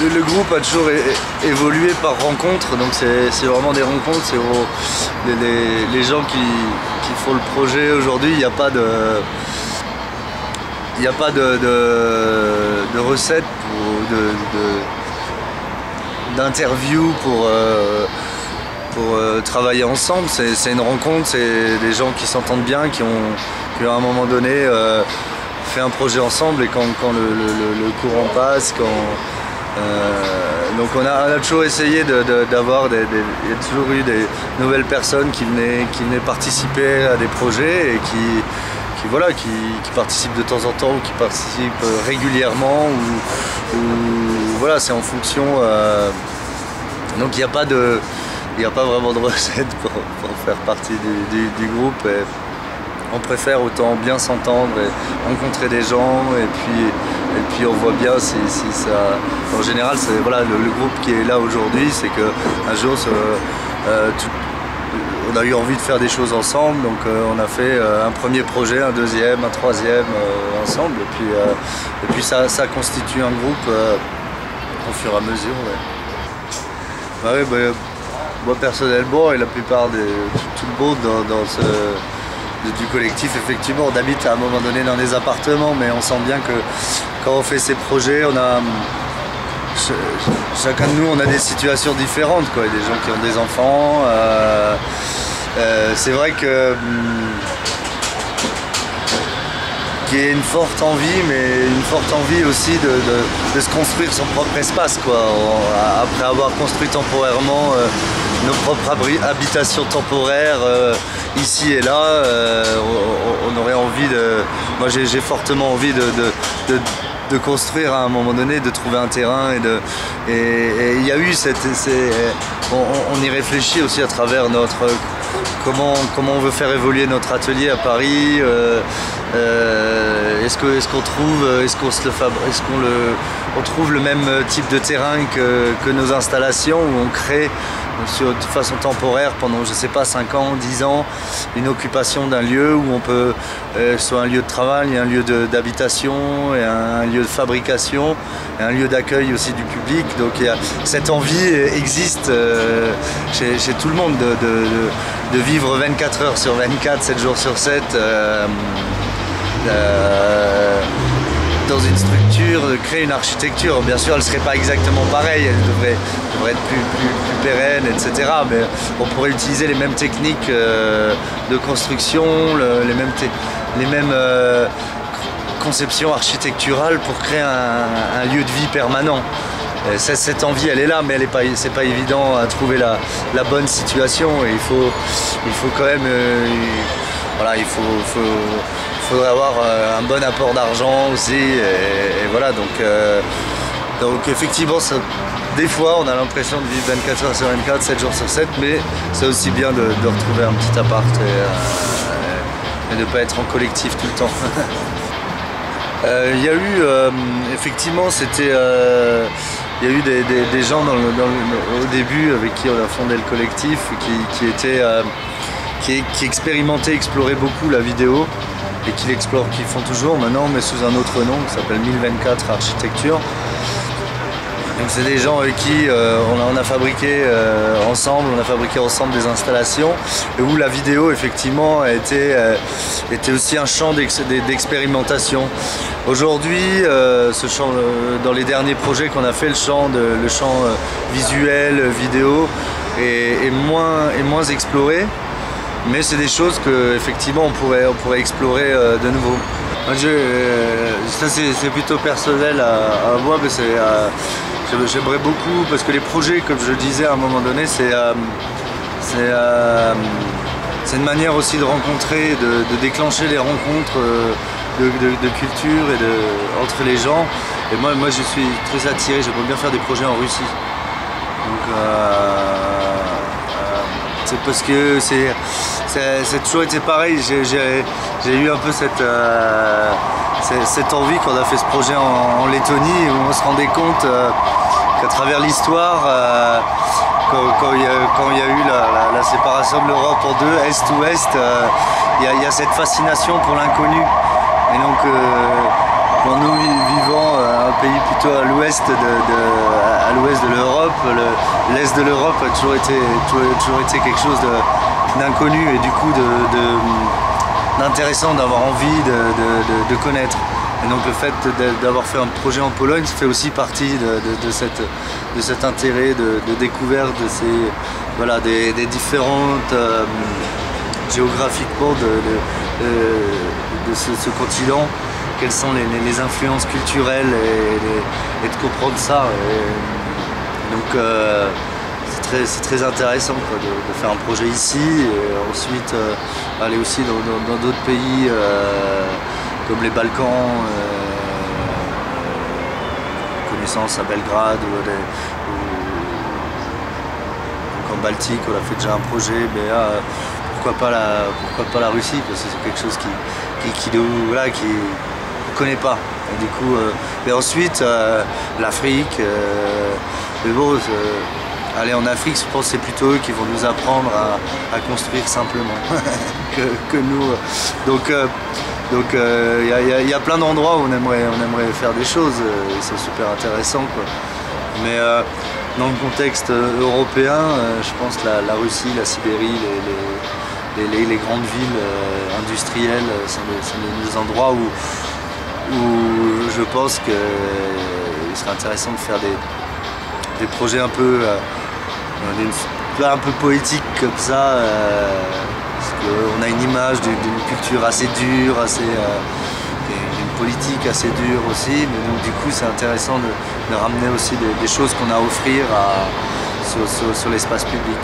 le groupe a toujours évolué par rencontre, donc c'est vraiment des rencontres, c'est les gens qui font le projet aujourd'hui. Il n'y a pas de recette d'interview pour travailler ensemble. C'est une rencontre, c'est des gens qui s'entendent bien, qui ont à un moment donné fait un projet ensemble, et quand le courant passe, donc on a toujours essayé d'avoir il y a toujours eu des nouvelles personnes qui venaient participer à des projets et qui participent de temps en temps, ou qui participent régulièrement, ou voilà, c'est en fonction. Donc il n'y a pas vraiment de recette pour faire partie du groupe. Et on préfère autant bien s'entendre et rencontrer des gens, et puis on voit bien si ça. En général, c'est voilà, le groupe qui est là aujourd'hui, c'est que un jour on a eu envie de faire des choses ensemble, donc on a fait un premier projet, un deuxième, un troisième ensemble, et puis ça constitue un groupe au fur et à mesure. Ouais. Ouais, moi personnellement, et la plupart tout le monde du collectif, effectivement, on habite à un moment donné dans des appartements, mais on sent bien que quand on fait ces projets, chacun de nous, on a des situations différentes, quoi. Il y a des gens qui ont des enfants. C'est vrai qu'il y a une forte envie, mais une forte envie aussi de se construire son propre espace, quoi. Après avoir construit temporairement nos propres habitations temporaires ici et là, on aurait envie moi j'ai fortement envie de construire à un moment donné, de trouver un terrain, et il y a eu on y réfléchit aussi à travers comment on veut faire évoluer notre atelier à Paris. Est-ce qu'on trouve le même type de terrain que nos installations, où on crée de façon temporaire pendant, je sais pas, 5 ans, 10 ans, une occupation d'un lieu où on peut, soit un lieu de travail, un lieu d'habitation, et un lieu de fabrication, et un lieu d'accueil aussi du public. Donc cette envie existe chez tout le monde de vivre 24 heures sur 24, 7 jours sur 7, dans une structure, de créer une architecture. Bien sûr, elle ne serait pas exactement pareille, elle devrait être plus pérenne, etc. Mais on pourrait utiliser les mêmes techniques de construction, les mêmes conceptions architecturales pour créer un lieu de vie permanent. Cette envie, elle est là, mais c'est pas évident à trouver la bonne situation. Et il faut quand même, voilà, il faudrait avoir un bon apport d'argent aussi, et voilà, donc effectivement, des fois on a l'impression de vivre 24 heures sur 24, 7 jours sur 7, mais c'est aussi bien de retrouver un petit appart et de ne pas être en collectif tout le temps. Il y a eu, effectivement, il y a eu des gens au début avec qui on a fondé le collectif, qui expérimentaient, exploraient beaucoup la vidéo, et qui font toujours maintenant, mais sous un autre nom qui s'appelle 1024 Architecture. Donc c'est des gens avec qui on a fabriqué ensemble des installations, et où la vidéo effectivement était aussi un champ d'expérimentation. Aujourd'hui, ce champ, dans les derniers projets qu'on a fait, le champ visuel, vidéo est moins exploré. Mais c'est des choses que effectivement on pourrait explorer de nouveau. Ça c'est plutôt personnel à moi, mais j'aimerais beaucoup, parce que les projets, comme je le disais à un moment donné, c'est une manière aussi de rencontrer, de déclencher les rencontres de culture et entre les gens. Et moi je suis très attiré, j'aimerais bien faire des projets en Russie. Donc c'est parce que c'est toujours été pareil. J'ai eu un peu cette envie quand on a fait ce projet en Lettonie, où on se rendait compte qu'à travers l'histoire, quand il y a eu la séparation de l'Europe en deux, Est-Ouest, il y a cette fascination pour l'inconnu. Et donc, pour nous vivant un pays plutôt à l'ouest de l'Europe. L'est de l'Europe a toujours été quelque chose d'inconnu et du coup d'intéressant, d'avoir envie de connaître. Et donc le fait d'avoir fait un projet en Pologne fait aussi partie de cet intérêt de découverte de ces, voilà, des différentes géographiquement de ce continent, quelles sont les influences culturelles et de comprendre ça. Et donc c'est très intéressant quoi, de faire un projet ici et ensuite aller aussi dans d'autres pays comme les Balkans, connaissance à Belgrade ou en Baltique, on a fait déjà un projet, mais pourquoi pas la Russie, parce que c'est quelque chose qui ne connaît pas. Et du coup, et ensuite l'Afrique, mais bon, aller en Afrique, je pense que c'est plutôt eux qui vont nous apprendre à construire simplement que nous. Donc il y a plein d'endroits où on aimerait faire des choses, et c'est super intéressant quoi. Mais dans le contexte européen, je pense que la Russie, la Sibérie, les grandes villes industrielles sont des endroits où je pense qu'il serait intéressant de faire des projets un peu poétiques comme ça, parce qu'on a une image d'une culture assez dure, d'une politique assez dure aussi, mais donc du coup c'est intéressant de ramener aussi des choses qu'on a à offrir sur l'espace public.